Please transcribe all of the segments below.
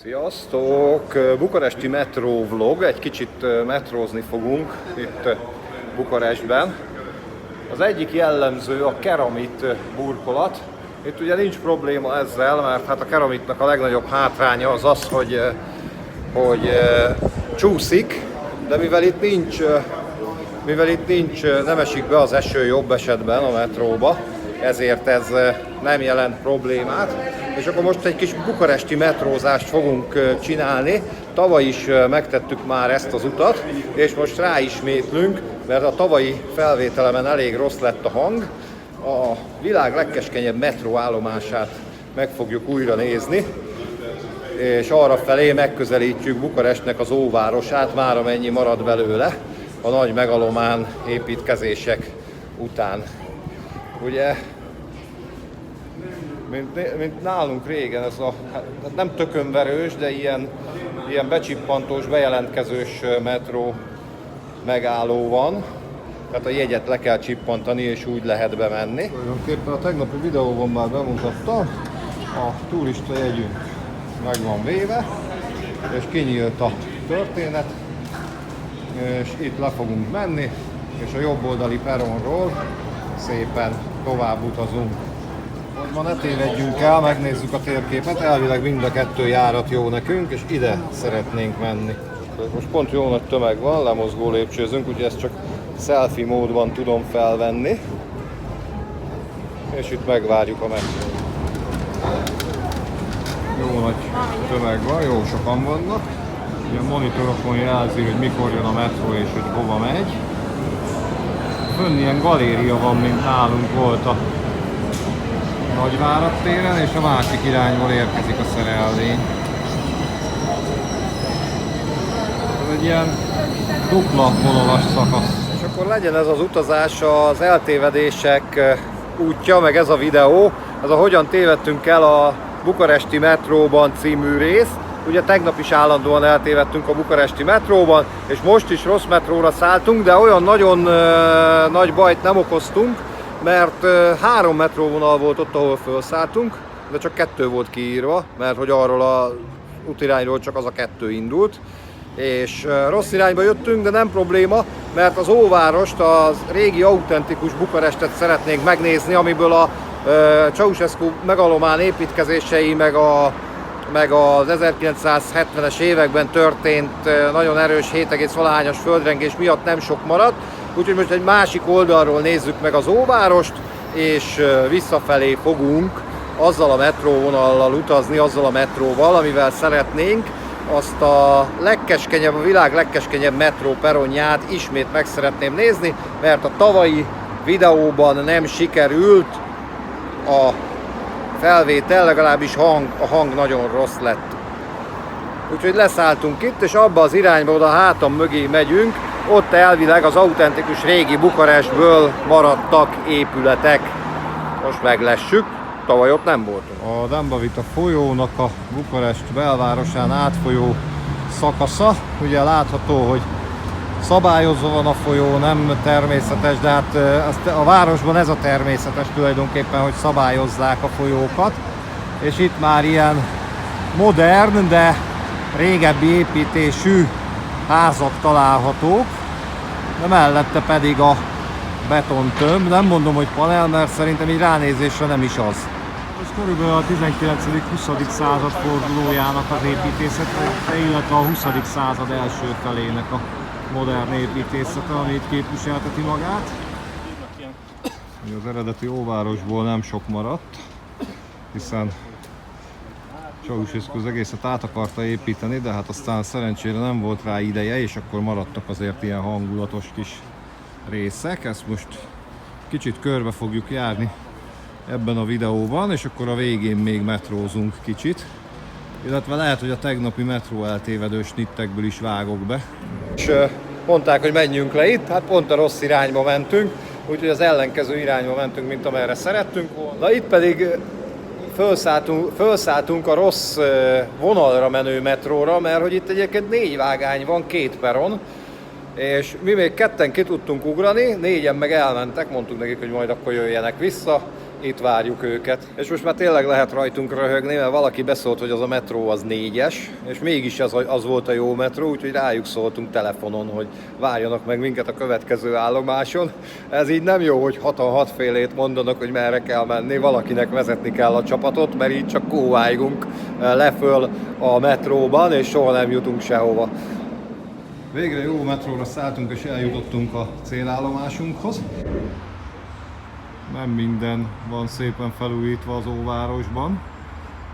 Sziasztok! Bukaresti metró vlog, egy kicsit metrózni fogunk itt Bukarestben. Az egyik jellemző a keramit burkolat. Itt ugye nincs probléma ezzel, mert hát a keramitnak a legnagyobb hátránya az az, hogy csúszik, de mivel itt nincs, nem esik be az eső jobb esetben a metróba, ezért ez nem jelent problémát. És akkor most egy kis bukaresti metrózást fogunk csinálni. Tavaly is megtettük már ezt az utat, és most ráismétlünk, mert a tavalyi felvételemen elég rossz lett a hang. A világ legkeskenyebb metróállomását meg fogjuk újra nézni, és arrafelé megközelítjük Bukarestnek az óvárosát, már amennyi marad belőle a nagy megalomán építkezések után. Ugye, mint nálunk régen, ez hát nem tökönverős, de ilyen becsippantós, bejelentkezős metró megálló van. Tehát a jegyet le kell csippantani, és úgy lehet bemenni. Tulajdonképpen a tegnapi videóban már bemutattam, a turista jegyünk meg van véve, és kinyílt a történet, és itt le fogunk menni, és a jobb oldali peronról szépen tovább utazunk. Hogy ma ne tévedjünk el, megnézzük a térképet, elvileg mind a kettő járat jó nekünk, és ide szeretnénk menni. Most pont jó nagy tömeg van, lemozgó lépcsőzünk, úgyhogy ezt csak selfie módban tudom felvenni. És itt megvárjuk a metrót. Jó nagy tömeg van, jó sokan vannak. Ugye a monitorokon jelzi, hogy mikor jön a metró és hogy hova megy. Fönn ilyen galéria van, mint nálunk volt a Nagyvárad téren, és a másik irányból érkezik a szerelvény. Ez egy ilyen dupla vonalas szakasz. És akkor legyen ez az utazás az eltévedések útja, meg ez a videó. Ez a Hogyan tévedtünk el a bukaresti metróban című rész. Ugye tegnap is állandóan eltévedtünk a bukaresti metróban, és most is rossz metróra szálltunk, de olyan nagyon nagy bajt nem okoztunk, mert 3 metróvonal volt ott, ahol felszálltunk, de csak 2 volt kiírva, mert hogy arról az útirányról csak az a 2 indult. És rossz irányba jöttünk, de nem probléma, mert az óvárost, az régi autentikus Bukarestet szeretnénk megnézni, amiből a Ceausescu megalomán építkezései, meg az 1970-es években történt nagyon erős 7,valahányas földrengés miatt nem sok maradt. Úgyhogy most egy másik oldalról nézzük meg az óvárost, és visszafelé fogunk azzal a metróvonallal utazni, azzal a metróval, amivel szeretnénk azt a világ legkeskenyebb metró peronját ismét meg szeretném nézni, mert a tavalyi videóban nem sikerült a felvétel, legalábbis a hang nagyon rossz lett. Úgyhogy leszálltunk itt, és abba az irányba, oda a hátam mögé megyünk, ott elvileg az autentikus régi Bukarestből maradtak épületek. Most meglessük, tavaly ott nem voltunk. A Dembavita folyónak a Bukarest belvárosán átfolyó szakasza, ugye látható, hogy szabályozva van a folyó, nem természetes, de hát a városban ez a természetes tulajdonképpen, hogy szabályozzák a folyókat. És itt már ilyen modern, de régebbi építésű házak találhatók, de mellette pedig a betontömb. Nem mondom, hogy panel, mert szerintem így ránézésre nem is az. Ez körülbelül a 19.-20. század fordulójának az építészete, illetve a 20. század első felének a modern építészete, amit képviselteti magát. Az eredeti óvárosból nem sok maradt, hiszen Ceausescu az egészet át akarta építeni, de hát aztán szerencsére nem volt rá ideje, és akkor maradtak azért ilyen hangulatos kis részek. Ezt most kicsit körbe fogjuk járni ebben a videóban, és akkor a végén még metrózunk kicsit. Illetve lehet, hogy a tegnapi metró eltévedő snittekből is vágok be. És mondták, hogy menjünk le itt, hát pont a rossz irányba mentünk, úgyhogy az ellenkező irányba mentünk, mint amerre szerettünk volna. Na itt pedig felszálltunk a rossz vonalra menő metróra, mert hogy itt egyébként 4 vágány van, 2 peron, és mi még ketten ki tudtunk ugrani, 4-en meg elmentek, mondtuk nekik, hogy majd akkor jöjjenek vissza, itt várjuk őket. És most már tényleg lehet rajtunk röhögni, mert valaki beszólt, hogy az a metró az 4-es, és mégis az volt a jó metró, úgyhogy rájuk szóltunk telefonon, hogy várjanak meg minket a következő állomáson. Ez így nem jó, hogy 6 félét mondanak, hogy merre kell menni, valakinek vezetni kell a csapatot, mert így csak kóvájgunk leföl a metróban, és soha nem jutunk sehova. Végre jó metróra szálltunk, és eljutottunk a célállomásunkhoz. Nem minden van szépen felújítva az óvárosban.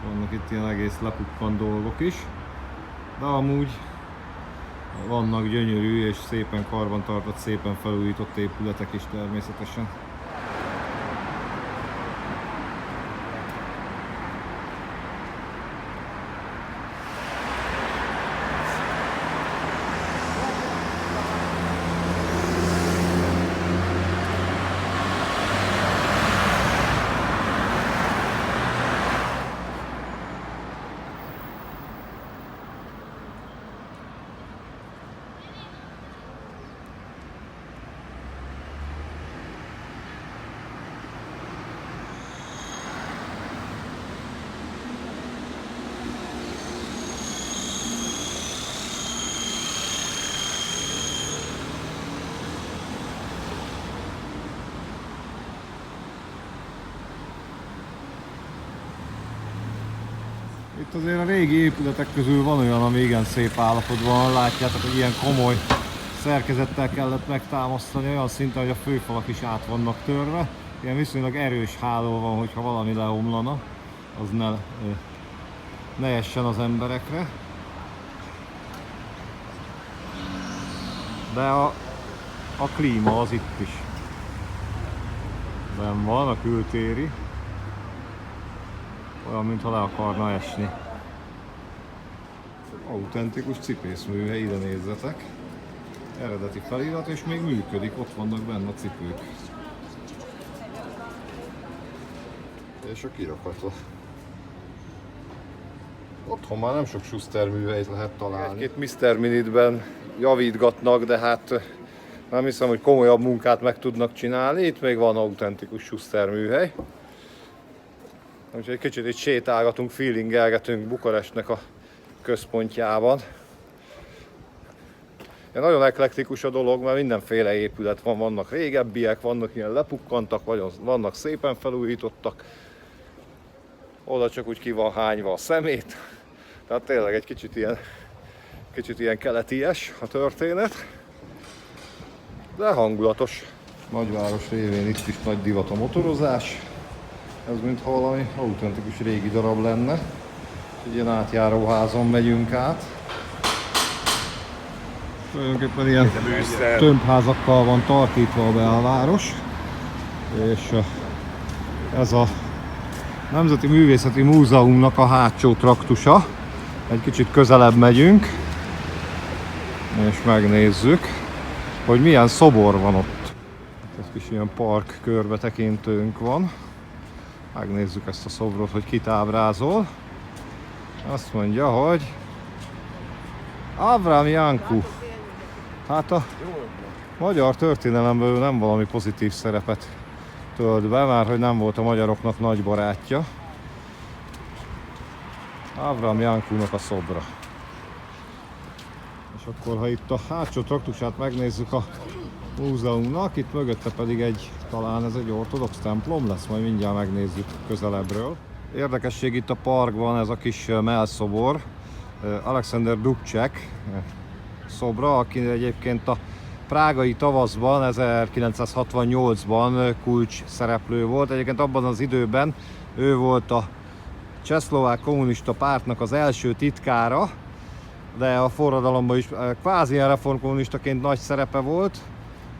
Vannak itt ilyen egész lepukkant dolgok is. De amúgy vannak gyönyörű és szépen karbantartott, szépen felújított épületek is természetesen. Itt azért a régi épületek közül van olyan, ami igen szép állapotban van. Látjátok, hogy ilyen komoly szerkezettel kellett megtámasztani, olyan szinten, hogy a főfalak is át vannak törve. Ilyen viszonylag erős háló van, hogyha valami leomlana, az ne essen az emberekre. De a klíma az itt is. Nem van, a kültéri. Olyan, mintha le akarna esni. Autentikus cipészműhely, ide nézzetek. Eredeti felirat, és még működik, ott vannak benne a cipők. És a kirakatva. Otthon már nem sok Schuster műhelyt lehet találni. Egy-két Mr. Minute-ben javítgatnak, de hát nem hiszem, hogy komolyabb munkát meg tudnak csinálni. Itt még van autentikus Schuster műhely. Úgyhogy egy kicsit itt sétálgatunk, feelingelgetünk Bukarestnek a központjában. Nagyon eklektikus a dolog, mert mindenféle épület van, vannak régebbiek, vannak ilyen lepukkantak, vagy vannak szépen felújítottak. Oda csak úgy ki van hányva a szemét. Tehát tényleg egy kicsit ilyen keleties a történet. De hangulatos. Nagyváros révén itt is nagy divat a motorozás. Ez mintha valami autentikus régi darab lenne. Egy ilyen átjáróházon megyünk át. Tulajdonképpen ilyen tömbházakkal van tartítva a belváros. És ez a Nemzeti Művészeti Múzeumnak a hátsó traktusa. Egy kicsit közelebb megyünk, és megnézzük, hogy milyen szobor van ott. Ez kis ilyen park körbetekintőnk van. Megnézzük ezt a szobrot, hogy kit ábrázol. Azt mondja, hogy Avram Janku. Hát a magyar történelemből nem valami pozitív szerepet tölt be, már hogy nem volt a magyaroknak nagy barátja. Avram Jankunak a szobra. És akkor, ha itt a hátsó traktusát megnézzük a múzeumnak, itt mögötte pedig talán ez egy ortodox templom lesz, majd mindjárt megnézzük közelebbről. Érdekesség itt a parkban ez a kis mellszobor, Alexander Dubček szobra, aki egyébként a prágai tavaszban, 1968-ban kulcs szereplő volt. Egyébként abban az időben ő volt a Csehszlovák Kommunista Pártnak az első titkára, de a forradalomban is kvázi reformkommunistaként nagy szerepe volt,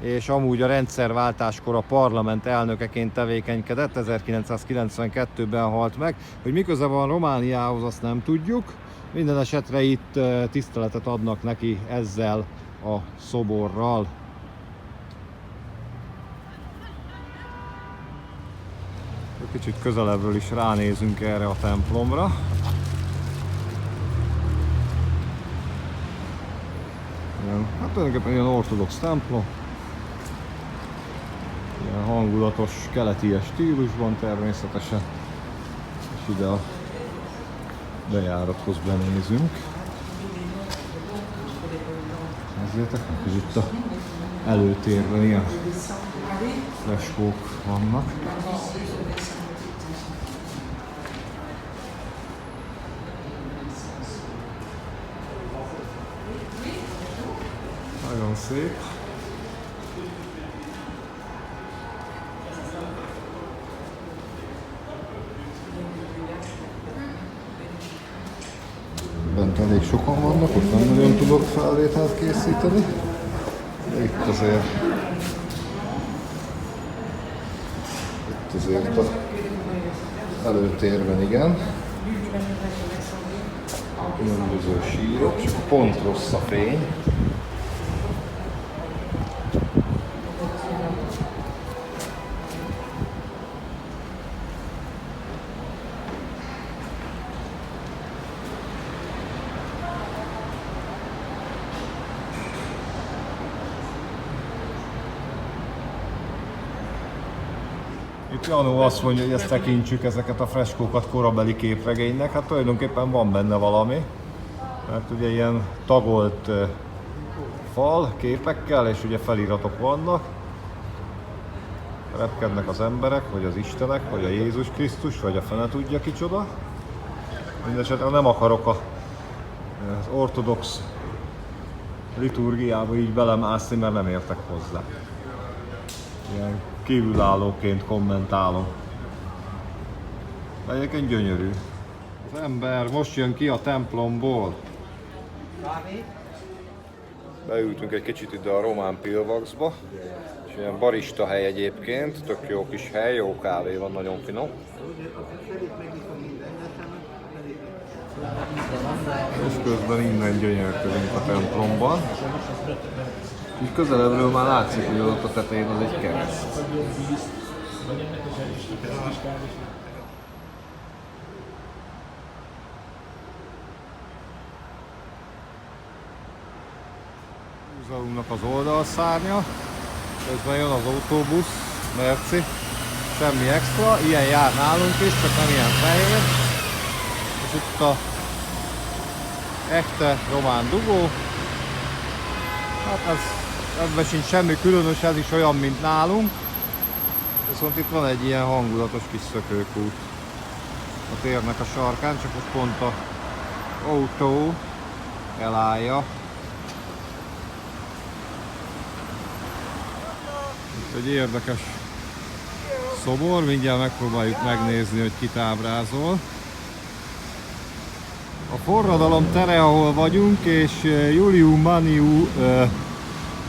és amúgy a rendszerváltáskor a parlament elnökeként tevékenykedett, 1992-ben halt meg. Hogy mi köze van Romániához, azt nem tudjuk. Minden esetre itt tiszteletet adnak neki ezzel a szoborral. Kicsit közelebbről is ránézünk erre a templomra. Hát tulajdonképpen ilyen ortodox templom. Ilyen hangulatos keleti stílusban természetesen, és ide a bejárathoz benézünk. Nézzétek, hogy itt a előtérben ilyen freskók vannak. Nagyon szép. Bent elég sokan vannak, ott nem nagyon tudok felvételt készíteni. Itt azért az előtérben igen. Különböző sírok, csak pont rossz a fény. Itt Janó azt mondja, hogy ezt tekintsük, ezeket a freskókat korabeli képregénynek. Hát tulajdonképpen van benne valami, mert ugye ilyen tagolt fal képekkel, és ugye feliratok vannak. Repkednek az emberek, vagy az istenek, vagy a Jézus Krisztus, vagy a fene tudja kicsoda. Mindenesetre nem akarok az ortodox liturgiába így belemászni, mert nem értek hozzá. Ilyen kívülállóként kommentálom. Egyébként gyönyörű. Az ember most jön ki a templomból. Beültünk egy kicsit ide a román Pilvaxba. És ilyen barista hely egyébként, tök jó kis hely, jó kávé van, nagyon finom. És közben innen gyönyörködünk a templomban. Így közelebbről már látszik, hogy ott a tetején az egy kereszt. Múzeumnak az oldalszárnya, közben jön az autóbusz, merci, semmi extra, ilyen jár nálunk is, csak nem ilyen fehér. És itt a echte román dugó, hát ebben sincs semmi különös, ez is olyan, mint nálunk. Viszont itt van egy ilyen hangulatos kis szökőkút a térnek a sarkán, csak most pont a autó elállja. Itt egy érdekes szobor, mindjárt megpróbáljuk megnézni, hogy kit ábrázol. A forradalom tere, ahol vagyunk, és Iuliu Maniu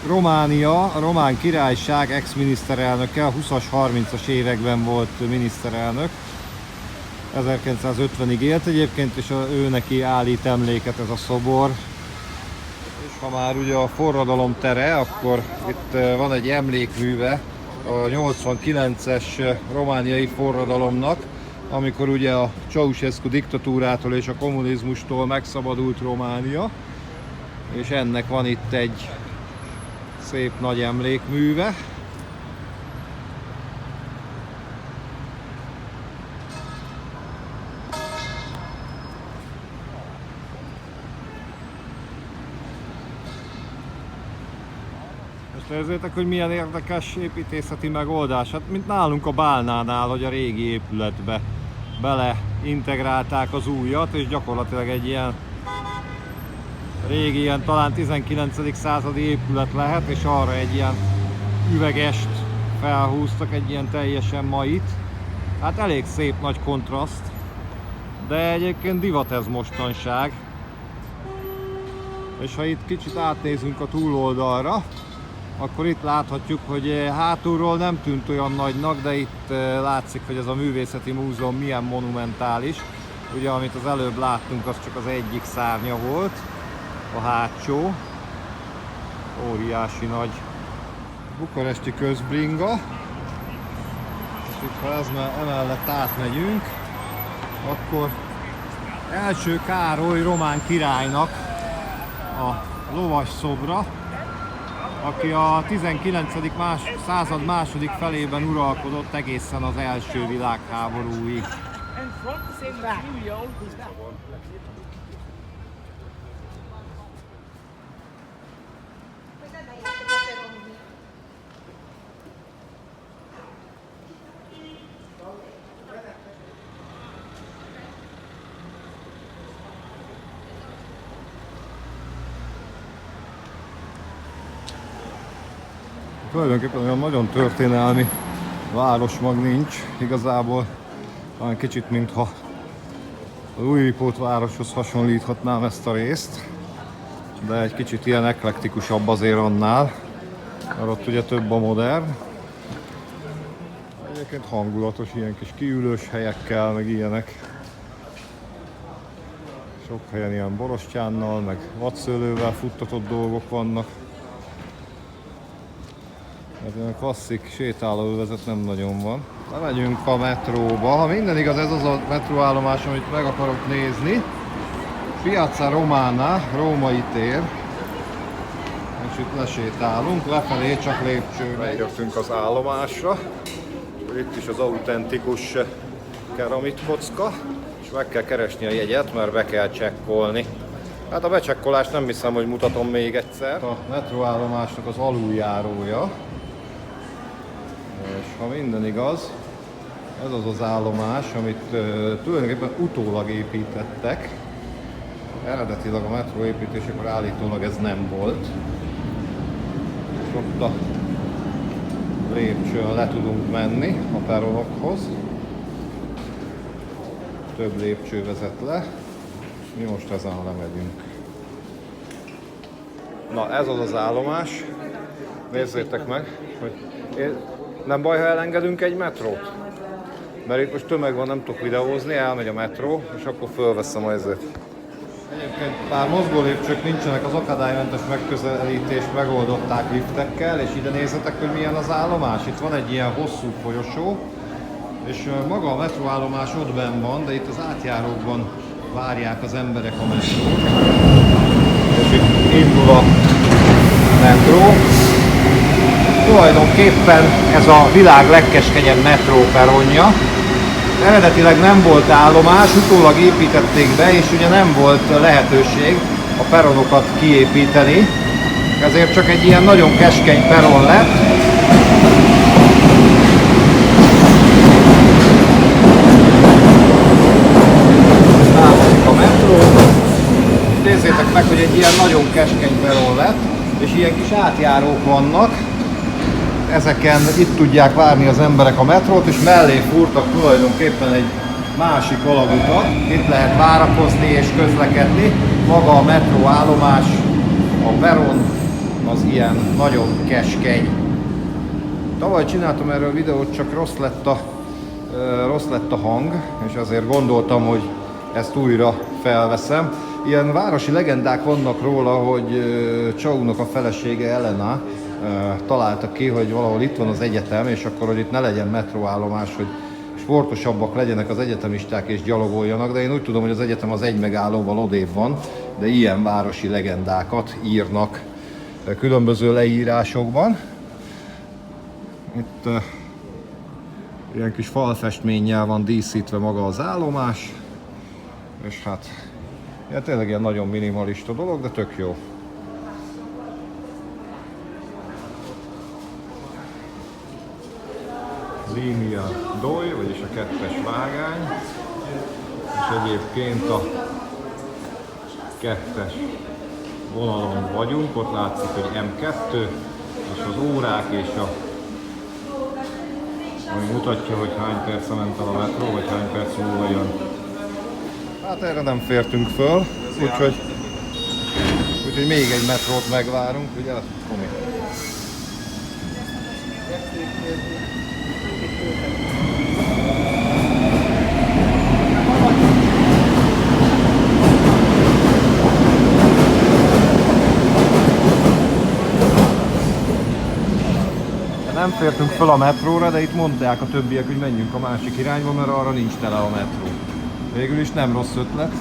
Románia, a Román Királyság ex-miniszterelnöke, a 20-as, 30-as években volt miniszterelnök. 1950-ig élt egyébként, és ő neki állít emléket ez a szobor. És ha már ugye a forradalom tere, akkor itt van egy emlékműve a 89-es romániai forradalomnak, amikor ugye a Ceausescu diktatúrától és a kommunizmustól megszabadult Románia. És ennek van itt egy szép nagy emlékműve. Most nézzétek, hogy milyen érdekes építészeti megoldás. Hát mint nálunk a Bálnánál, hogy a régi épületbe beleintegrálták az újat, és gyakorlatilag egy ilyen régi, ilyen talán 19. századi épület lehet, és arra egy ilyen üvegest felhúztak, egy ilyen teljesen mait. Hát elég szép nagy kontraszt, de egyébként divat ez mostanság. És ha itt kicsit átnézünk a túloldalra, akkor itt láthatjuk, hogy hátulról nem tűnt olyan nagynak, de itt látszik, hogy ez a művészeti múzeum milyen monumentális. Ugye, amit az előbb láttunk, az csak az egyik szárnya volt, a hátsó. Óriási nagy bukaresti közbringa. És itt, ha emellett átmegyünk, akkor első Károly román királynak a lovas szobra, aki a 19. század második felében uralkodott egészen az első világháborúig. Tulajdonképpen olyan nagyon történelmi városmag nincs, igazából talán kicsit mintha az Újlipót városhoz hasonlíthatnám ezt a részt, de egy kicsit ilyen eklektikusabb azért annál, mert ott ugye több a modern. Egyébként hangulatos, ilyen kis kiülős helyekkel, meg ilyenek. Sok helyen ilyen borostyánnal, meg vadszőlővel futtatott dolgok vannak. Ez olyan klasszik sétálóövezet nem nagyon van. Lemegyünk a metróba. Ha minden igaz, ez az a metróállomás, amit meg akarok nézni. Piazza Romana, római tér. És itt lesétálunk, lefelé csak lépcsőre. Beértünk az állomásra. Itt is az autentikus keramitkocka. És meg kell keresni a jegyet, mert be kell csekkolni. Hát a becsekkolást nem hiszem, hogy mutatom még egyszer. A metróállomásnak az aluljárója. És ha minden igaz, ez az az állomás, amit tulajdonképpen utólag építettek. Eredetileg a metró építésekor állítólag ez nem volt. És ott a lépcsőn le tudunk menni a peronokhoz. Több lépcső vezet le. Mi most ezen lemegyünk. Na, ez az az állomás. Nézzétek meg, hogy nem baj, ha elengedünk egy metrót? Mert itt most tömeg van, nem tudok videózni, elmegy a metró, és akkor fölveszem ezért. Egyébként bár mozgó lépcsők nincsenek, az akadálymentes megközelítést megoldották liftekkel, és ide nézzetek, hogy milyen az állomás. Itt van egy ilyen hosszú folyosó, és maga a metróállomás ott benn van, de itt az átjárókban várják az emberek a metrót. És itt indul a metró. Tulajdonképpen ez a világ legkeskenyebb metróperonja. Eredetileg nem volt állomás, utólag építették be, és ugye nem volt lehetőség a peronokat kiépíteni. Ezért csak egy ilyen nagyon keskeny peron lett. Távozik a metró. Nézzétek meg, hogy egy ilyen nagyon keskeny peron lett, és ilyen kis átjárók vannak. Ezeken itt tudják várni az emberek a metrót, és mellé fúrtak tulajdonképpen egy másik alagutat. Itt lehet várakozni és közlekedni. Maga a metróállomás, a peron az ilyen nagyon keskeny. Tavaly csináltam erről videót, csak rossz lett a hang, és azért gondoltam, hogy ezt újra felveszem. Ilyen városi legendák vannak róla, hogy Csaunak a felesége Elena találta ki, hogy valahol itt van az egyetem, és akkor, hogy itt ne legyen metróállomás, hogy sportosabbak legyenek az egyetemisták és gyalogoljanak, de én úgy tudom, hogy az egyetem az egy megállóval odébb van, de ilyen városi legendákat írnak különböző leírásokban. Itt ilyen kis falfestménnyel van díszítve maga az állomás, és hát tényleg ilyen nagyon minimalista dolog, de tök jó. Linea Doi, vagyis a kettes vágány, és egyébként a kettes vonalon vagyunk, ott látszik, hogy M2, és az órák és ami mutatja, hogy hány perce ment el a metró, vagy hány perc múlva jön. Hát erre nem fértünk föl, úgyhogy még egy metrót megvárunk, ugye? Komi. Nem fértünk föl a metróra, de itt mondták a többiek, hogy menjünk a másik irányba, mert arra nincs tele a metró. Végül is nem rossz ötlet.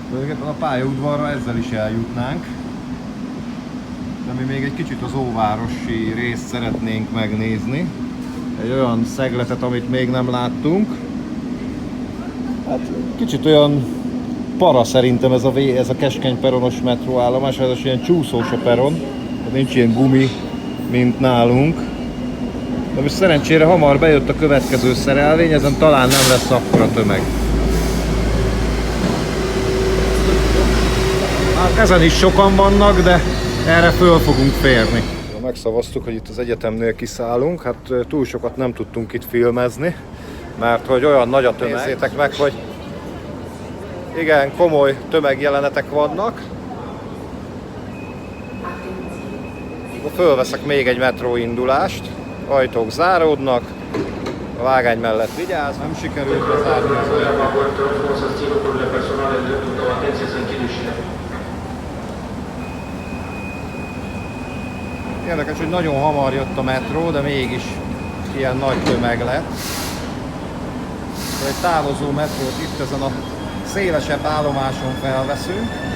Tulajdonképpen a pályaudvarra ezzel is eljutnánk. De de mi még egy kicsit az óvárosi részt szeretnénk megnézni. Egy olyan szegletet, amit még nem láttunk. Hát kicsit olyan para szerintem ez a keskeny peronos metróállomás, ez ilyen csúszós a peron, nincs ilyen gumi, mint nálunk. De most szerencsére hamar bejött a következő szerelvény, ezen talán nem lesz akkora tömeg. Hát ezen is sokan vannak, de erre föl fogunk férni. Megszavaztuk, hogy itt az egyetemnél kiszállunk, hát túl sokat nem tudtunk itt filmezni, mert hogy olyan nagy a tömeg. Nézzétek meg, hogy igen, komoly tömegjelenetek vannak. Fölveszek még egy metróindulást, ajtók záródnak, a vágány mellett vigyázz, nem sikerült bezárni az ajtót. Érdekes, hogy nagyon hamar jött a metró, de mégis ilyen nagy tömeg lett. Egy távozó metrót itt ezen a szélesebb állomáson felveszünk.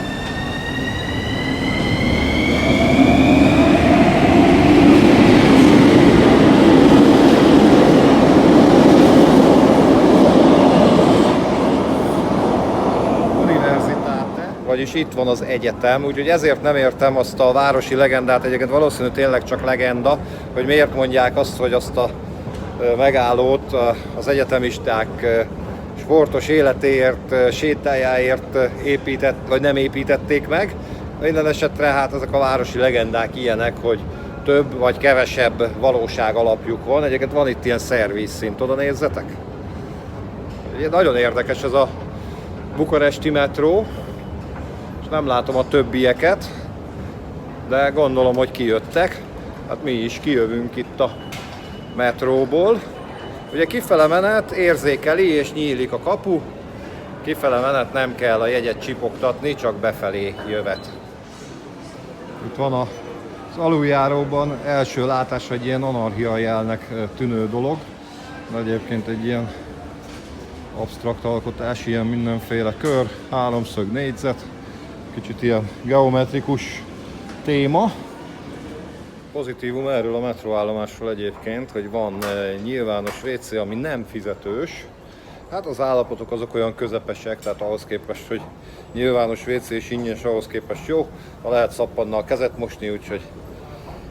Vagyis itt van az egyetem, úgyhogy ezért nem értem azt a városi legendát, egyébként valószínű tényleg csak legenda, hogy miért mondják azt, hogy azt a megállót az egyetemisták sportos életéért, sétájáért vagy nem építették meg. Minden esetre hát ezek a városi legendák ilyenek, hogy több vagy kevesebb valóság alapjuk van. Egyébként van itt ilyen szervízszint, oda nézzetek. Nagyon érdekes ez a bukaresti metró. Nem látom a többieket, de gondolom, hogy kijöttek. Hát mi is kijövünk itt a metróból. Ugye kifele menet érzékeli és nyílik a kapu. Kifele menet nem kell a jegyet csipogtatni, csak befelé jövet. Itt van az aluljáróban első látásra egy ilyen anarchia jelnek tűnő dolog. De egyébként egy ilyen absztrakt alkotás, ilyen mindenféle kör, háromszög, négyzet. Kicsit ilyen geometrikus téma. Pozitívum erről a metróállomásról egyébként, hogy van nyilvános WC, ami nem fizetős. Hát az állapotok azok olyan közepesek, tehát ahhoz képest, hogy nyilvános WC és ingyenes, ahhoz képest jó. Ha lehet szappannal kezet mosni, úgyhogy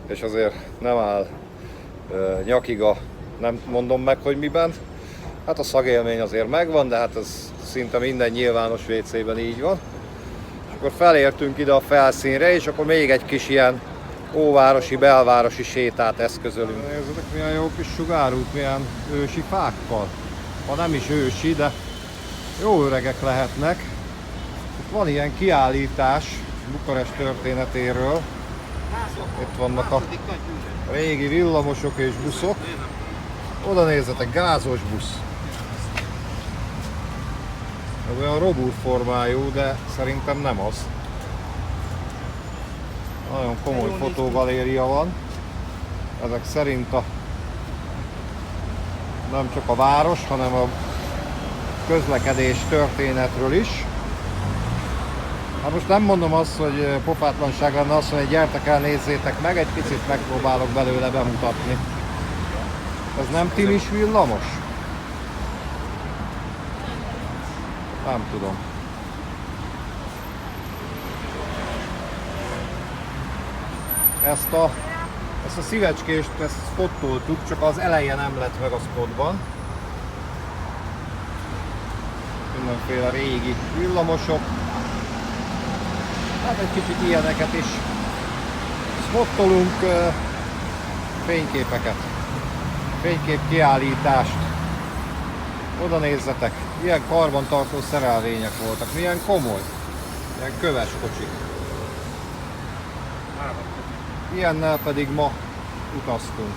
és azért nem áll nyakiga, nem mondom meg, hogy miben. Hát a szagélmény azért megvan, de hát ez szinte minden nyilvános WC-ben így van. Akkor felértünk ide a felszínre, és akkor még egy kis ilyen óvárosi, belvárosi sétát eszközölünk. Nézzétek, milyen jó kis sugárút, milyen ősi fákkal. Ha nem is ősi, de jó öregek lehetnek. Itt van ilyen kiállítás Bukarest történetéről. Itt vannak a régi villamosok és buszok. Oda nézzetek, gázos busz. Ez olyan robúr formájú, de szerintem nem az. Nagyon komoly fotógaléria van. Ezek szerint nem csak a város, hanem a közlekedés történetről is. Hát most nem mondom azt, hogy pofátlanság lenne azt, hogy gyertek el, nézzétek meg, egy picit megpróbálok belőle bemutatni. Ez nem timis villamos? Nem tudom. Ezt a szívecskést, ezt spottoltuk, csak az eleje nem lett meg a spotban. Mindenféle régi villamosok. Hát egy kicsit ilyeneket is spottolunk, fényképeket, fényképkiállítást. Oda nézzetek, ilyen karbantartó szerelvények voltak, milyen komoly, ilyen köves kocsik. Ilyennel pedig ma utaztunk.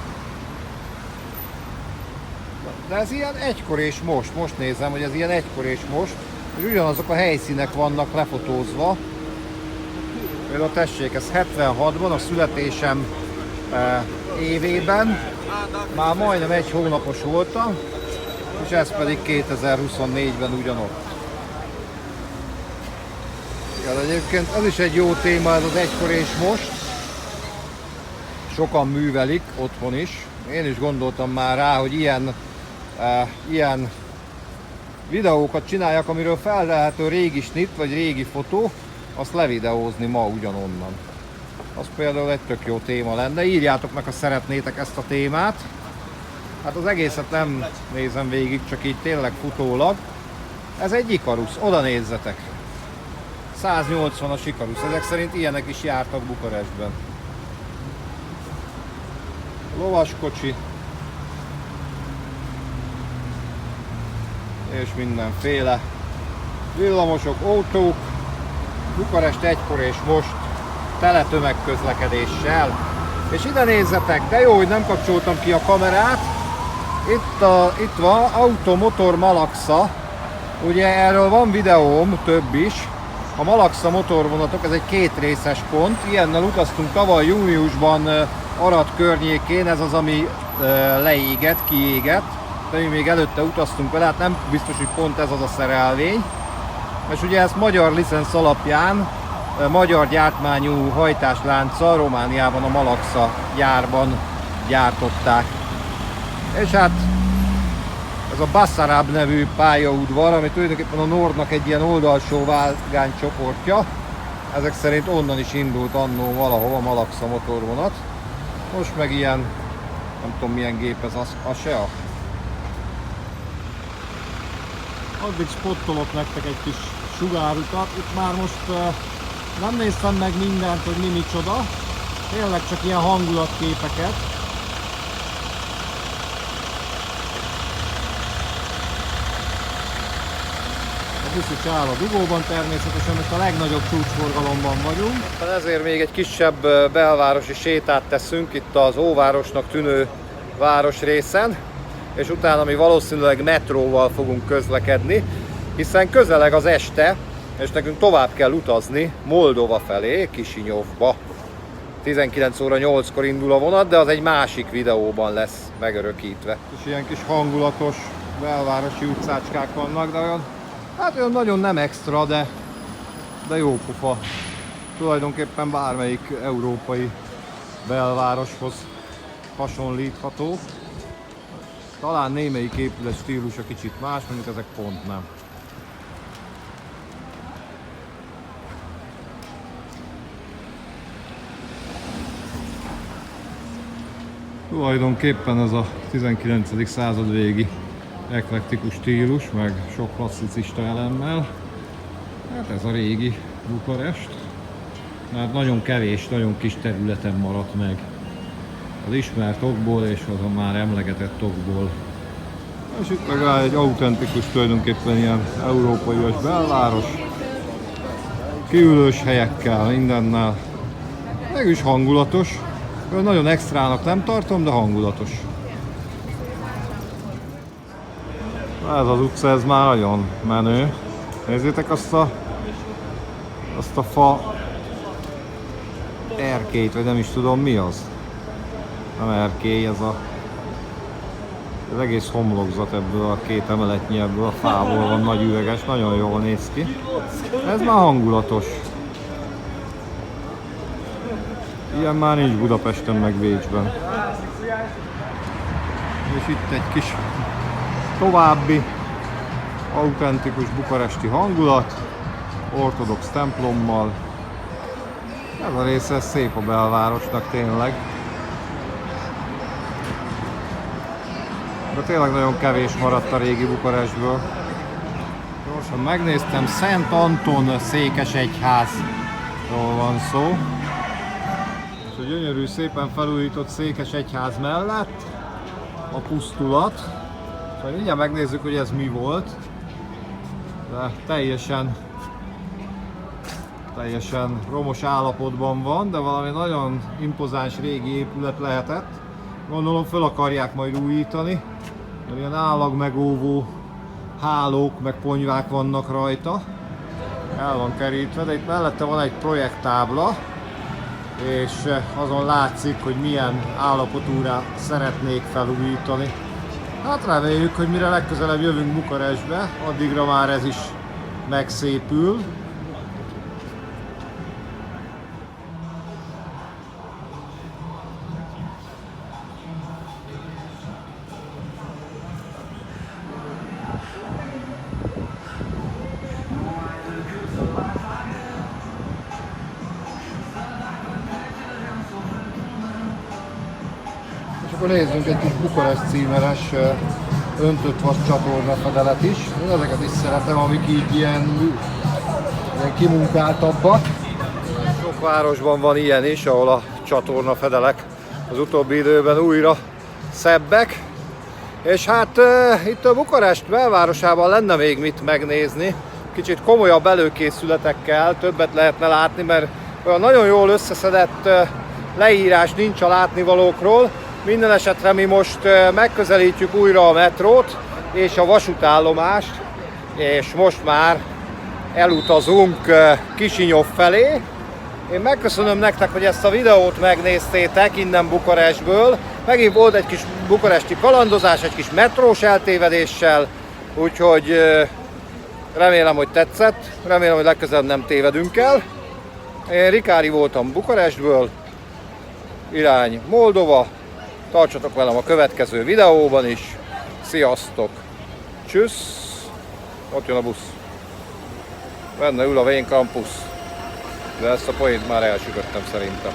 De ez ilyen egykor és most nézem, hogy ez ilyen egykor és most, hogy ugyanazok a helyszínek vannak lefotózva. Például tessék, ez 76-ban, a születésem évében, már majdnem egy hónapos voltam, és ez pedig 2024-ben ugyanott. Ja, de egyébként ez is egy jó téma, ez az egykor és most. sokan művelik otthon is. Én is gondoltam már rá, hogy ilyen videókat csináljak, amiről felvehető régi snit vagy régi fotó, azt levideózni ma ugyanonnan. Az például egy tök jó téma lenne. Írjátok meg, ha szeretnétek ezt a témát. Hát az egészet nem nézem végig, csak így tényleg futólag. Ez egy Ikarus, oda nézzetek. 180-as Ikarus, ezek szerint ilyenek is jártak Bukarestben. Lovaskocsi. És mindenféle. Villamosok, autók. Bukarest egykor és most tele tömegközlekedéssel. És ide nézzetek, de jó, hogy nem kapcsoltam ki a kamerát. Itt van Automotor Malaxa. Ugye erről van videóm, több is. A Malaxa motorvonatok, ez egy kétrészes pont. Ilyennel utaztunk tavaly júniusban Arad környékén, ez az, ami leégett, kiégett. De mi még előtte utaztunk vele, hát nem biztos, hogy pont ez az a szerelvény. És ugye ezt magyar licensz alapján, magyar gyártmányú hajtáslánccal Romániában a Malaxa gyárban gyártották. És hát ez a Basarab nevű pályaudvar, ami tulajdonképpen a Nordnak egy ilyen oldalsó vágánycsoportja. Ezek szerint onnan is indult annó valahol a Malaxa motorvonat. Most meg ilyen, nem tudom milyen gép ez, a SEA. Addig spottolok nektek egy kis sugárutat. Itt már most nem néztem meg mindent, hogy mi micsoda. Tényleg csak ilyen hangulatképeket. A busz is áll a dugóban természetesen, most a legnagyobb csúcsforgalomban vagyunk. Ezért még egy kisebb belvárosi sétát teszünk itt az óvárosnak tűnő városrészen, és utána mi valószínűleg metróval fogunk közlekedni, hiszen közeleg az este, és nekünk tovább kell utazni Moldova felé, Kisinyovba. 19 óra 8-kor indul a vonat, de az egy másik videóban lesz megörökítve. És ilyen kis hangulatos belvárosi utcácskák vannak, de olyan nagyon nem extra, de jó pofa. Tulajdonképpen bármelyik európai belvároshoz hasonlítható. Talán némelyik épület stílusa kicsit más, mondjuk ezek pont nem. Tulajdonképpen ez a 19. század végi eklektikus stílus, meg sok klasszicista elemmel. Hát ez a régi Bukarest. Mert nagyon kevés, nagyon kis területen maradt meg. Az ismert okból és az a már emlegetett okból. És itt meg áll egy autentikus, tulajdonképpen ilyen európai belváros. Kiülős helyekkel, mindennel. Mégis hangulatos. Nagyon extrának nem tartom, de hangulatos. Ez az utca, ez már nagyon menő. Nézzétek azt a fa erkélyt, vagy nem is tudom mi az. Nem erkély, ez az egész homlokzat ebből a két emeletnyi, ebből a fából van, nagy üveges, nagyon jól néz ki. Ez már hangulatos. Ilyen már nincs Budapesten meg Bécsben. És itt egy kis további autentikus bukaresti hangulat, ortodox templommal. Ez a része szép a belvárosnak tényleg. De tényleg nagyon kevés maradt a régi Bukarestből. Gyorsan megnéztem, Szent Anton székesegyházról van szó. És a gyönyörű, szépen felújított székesegyház mellett a pusztulat. Szóval mindjárt megnézzük, hogy ez mi volt. De teljesen romos állapotban van, de valami nagyon impozáns régi épület lehetett. Gondolom föl akarják majd újítani, mert ilyen állagmegóvó hálók meg ponyvák vannak rajta. El van kerítve, de itt mellette van egy projekttábla, és azon látszik, hogy milyen állapotúra szeretnék felújítani. Hát reméljük, hogy mire legközelebb jövünk Bukarestbe, addigra már ez is megszépül. akkor nézzünk egy kis Bukarest címeres öntött vas csatorna fedelet is. Én ezeket is szeretem, amik így ilyen kimunkáltabbak. Sok városban van ilyen is, ahol a csatorna fedelek az utóbbi időben újra szebbek. És hát itt a Bukarest belvárosában lenne még mit megnézni. Kicsit komolyabb előkészületekkel többet lehetne látni, mert olyan nagyon jól összeszedett leírás nincs a látnivalókról. Minden esetre mi most megközelítjük újra a metrót és a vasútállomást, és most már elutazunk Kisinyov felé. Én megköszönöm nektek, hogy ezt a videót megnéztétek innen Bukarestből. Megint volt egy kis bukaresti kalandozás, egy kis metrós eltévedéssel, úgyhogy remélem, hogy tetszett, remélem, hogy legközelebb nem tévedünk el. Én Rikári voltam Bukarestből, irány Moldova. Tartsatok velem a következő videóban is. Sziasztok! Csüssz! Ott jön a busz. Benne ül a Vén Campus. De ezt a poént már elsütöttem szerintem.